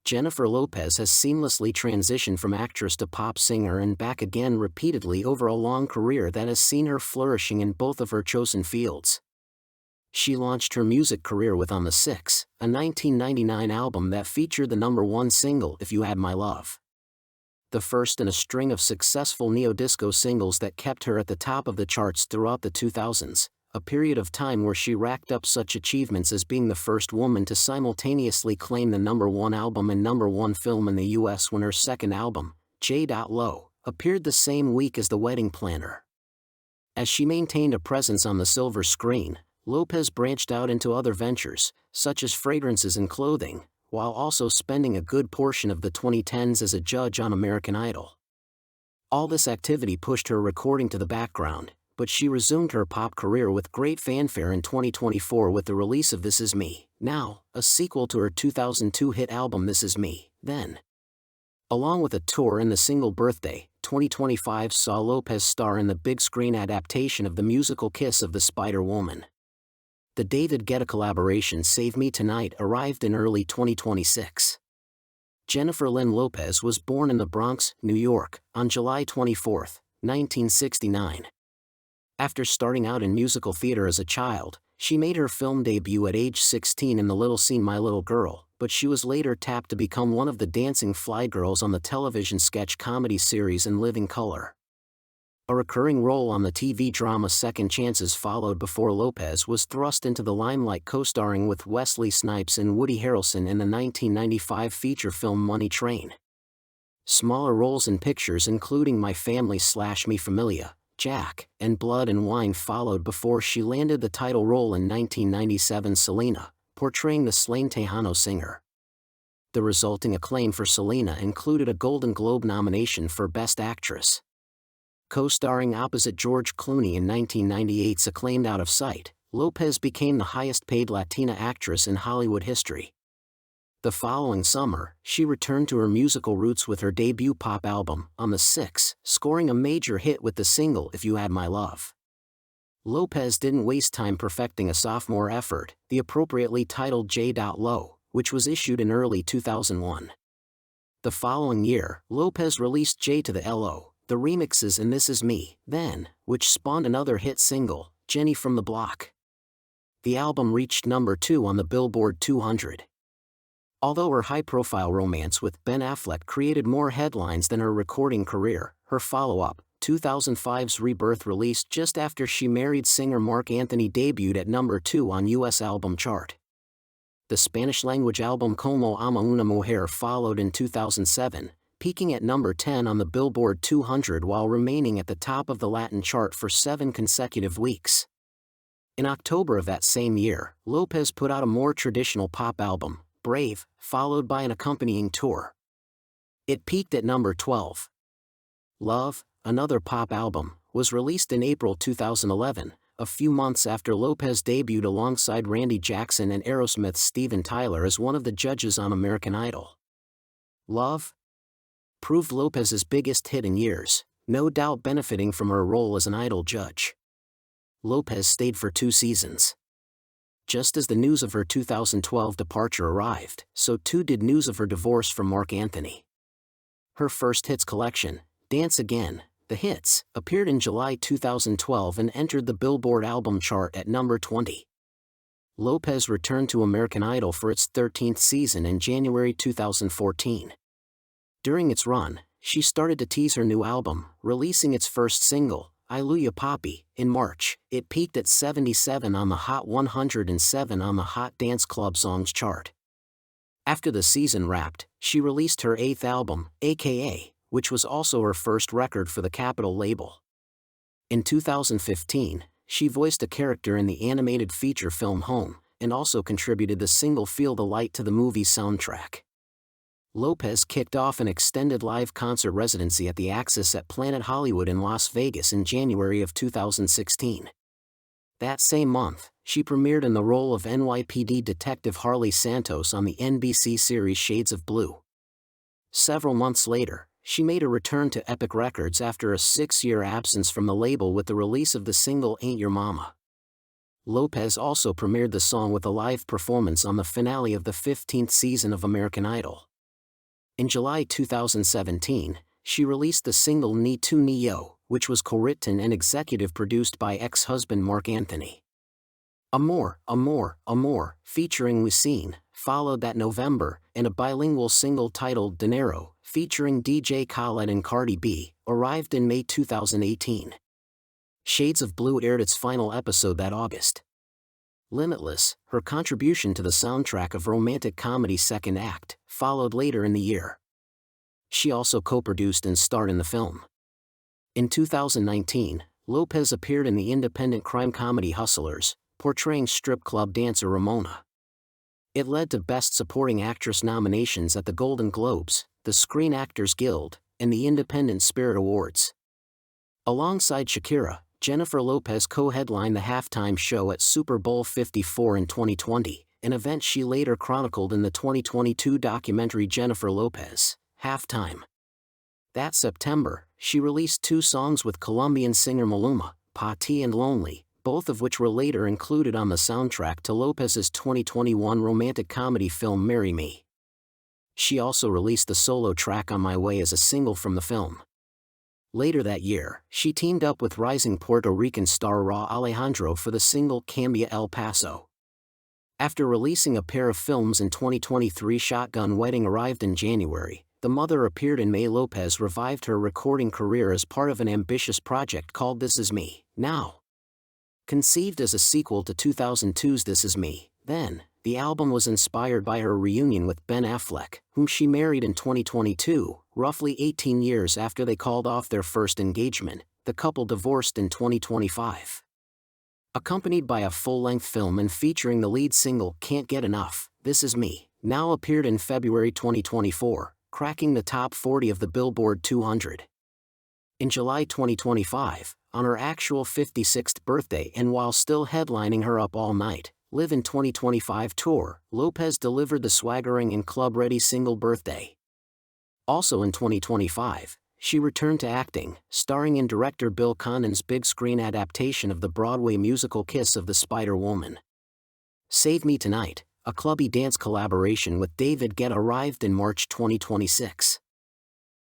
Jennifer Lopez has seamlessly transitioned from actress to pop singer and back again repeatedly over a long career that has seen her flourishing in both of her chosen fields. She launched her music career with On the 6, a 1999 album that featured the #1 single If You Had My Love. The first in a string of successful neo-disco singles that kept her at the top of the charts throughout the 2000s, a period of time where she racked up such achievements as being the first woman to simultaneously claim the #1 album and #1 film in the US when her second album, J.Lo, appeared the same week as The Wedding Planner. As she maintained a presence on the silver screen, Lopez branched out into other ventures, such as fragrances and clothing, while also spending a good portion of the 2010s as a judge on American Idol. All this activity pushed her recording to the background, but she resumed her pop career with great fanfare in 2024 with the release of This Is Me, Now, a sequel to her 2002 hit album This Is Me, Then. Along with a tour and the single Birthday, 2025 saw Lopez star in the big screen adaptation of the musical Kiss of the Spider-Woman. The David Guetta collaboration Save Me Tonight arrived in early 2026. Jennifer Lynn Lopez was born in the Bronx, New York, on July 24, 1969. After starting out in musical theater as a child, she made her film debut at age 16 in the little scene My Little Girl, but she was later tapped to become one of the dancing fly girls on the television sketch comedy series In Living Color. A recurring role on the TV drama Second Chances followed before Lopez was thrust into the limelight co-starring with Wesley Snipes and Woody Harrelson in the 1995 feature film Money Train. Smaller roles in pictures including My Family / Mi Familia, Jack, and Blood and Wine followed before she landed the title role in 1997's Selena, portraying the Slain Tejano singer. The resulting acclaim for Selena included a Golden Globe nomination for Best Actress. Co-starring opposite George Clooney in 1998's acclaimed Out of Sight, Lopez became the highest-paid Latina actress in Hollywood history. The following summer, she returned to her musical roots with her debut pop album, On the 6, scoring a major hit with the single If You Had My Love. Lopez didn't waste time perfecting a sophomore effort, the appropriately titled J.Lo, which was issued in early 2001. The following year, Lopez released J to the L.O., the remixes in This Is Me, Then, which spawned another hit single, Jenny from the Block. The album reached #2 on the Billboard 200. Although her high-profile romance with Ben Affleck created more headlines than her recording career, her follow-up, 2005's Rebirth, released just after she married singer Marc Anthony, debuted at #2 on US album chart. The Spanish-language album Como Ama Una Mujer followed in 2007, peaking at #10 on the Billboard 200 while remaining at the top of the Latin chart for 7 consecutive weeks. In October of that same year, Lopez put out a more traditional pop album, Brave, followed by an accompanying tour. It peaked at #12. Love, another pop album, was released in April 2011, a few months after Lopez debuted alongside Randy Jackson and Aerosmith's Steven Tyler as one of the judges on American Idol. Love proved Lopez's biggest hit in years, no doubt benefiting from her role as an Idol judge. Lopez stayed for 2 seasons. Just as the news of her 2012 departure arrived, so too did news of her divorce from Marc Anthony. Her first hits collection, Dance Again, The Hits, appeared in July 2012 and entered the Billboard album chart at #20. Lopez returned to American Idol for its 13th season in January 2014. During its run, she started to tease her new album, releasing its first single, Iluya Papi, in March. It peaked at 77 on the Hot 100 and 7 on the Hot Dance Club Songs chart. After the season wrapped, she released her 8th album, AKA, which was also her first record for the Capitol label. In 2015, she voiced a character in the animated feature film Home, and also contributed the single Feel the Light to the movie's soundtrack. Lopez kicked off an extended live concert residency at the Axis at Planet Hollywood in Las Vegas in January of 2016. That same month, she premiered in the role of NYPD Detective Harley Santos on the NBC series Shades of Blue. Several months later, she made a return to Epic Records after a 6-year absence from the label with the release of the single Ain't Your Mama. Lopez also premiered the song with a live performance on the finale of the 15th season of American Idol. In July 2017, she released the single Ni Tu Ni Yo, which was co-written and executive produced by ex-husband Mark Anthony. Amor, Amor, Amor, featuring Wisin, followed that November, and a bilingual single titled Dinero, featuring DJ Khaled and Cardi B, arrived in May 2018. Shades of Blue aired its final episode that August. Limitless, her contribution to the soundtrack of romantic comedy Second Act, followed later in the year. She also co-produced and starred in the film. In 2019, Lopez appeared in the independent crime comedy Hustlers, portraying strip club dancer Ramona. It led to Best Supporting Actress nominations at the Golden Globes, the Screen Actors Guild, and the Independent Spirit Awards. Alongside Shakira, Jennifer Lopez co-headlined the halftime show at Super Bowl 54 in 2020, an event she later chronicled in the 2022 documentary Jennifer Lopez, Halftime. That September, she released 2 songs with Colombian singer Maluma, Pati and Lonely, both of which were later included on the soundtrack to Lopez's 2021 romantic comedy film Marry Me. She also released the solo track On My Way as a single from the film. Later that year, she teamed up with rising Puerto Rican star Raúl Alejandro for the single Cambia El Paso. After releasing a pair of films in 2023, Shotgun Wedding arrived in January. The Mother appeared in May. Lopez revived her recording career as part of an ambitious project called This Is Me, Now. Conceived as a sequel to 2002's This Is Me, Then, the album was inspired by her reunion with Ben Affleck, whom she married in 2022, roughly 18 years after they called off their first engagement. The couple divorced in 2025. Accompanied by a full-length film and featuring the lead single Can't Get Enough, This Is Me, Now appeared in February 2024, cracking the top 40 of the Billboard 200. In July 2025, on her actual 56th birthday and while still headlining her Up All Night, Live in 2025 tour, Lopez delivered the swaggering and club-ready single Birthday. Also in 2025, she returned to acting, starring in director Bill Condon's big-screen adaptation of the Broadway musical Kiss of the Spider-Woman. Save Me Tonight, a clubby dance collaboration with David Guetta, arrived in March 2026.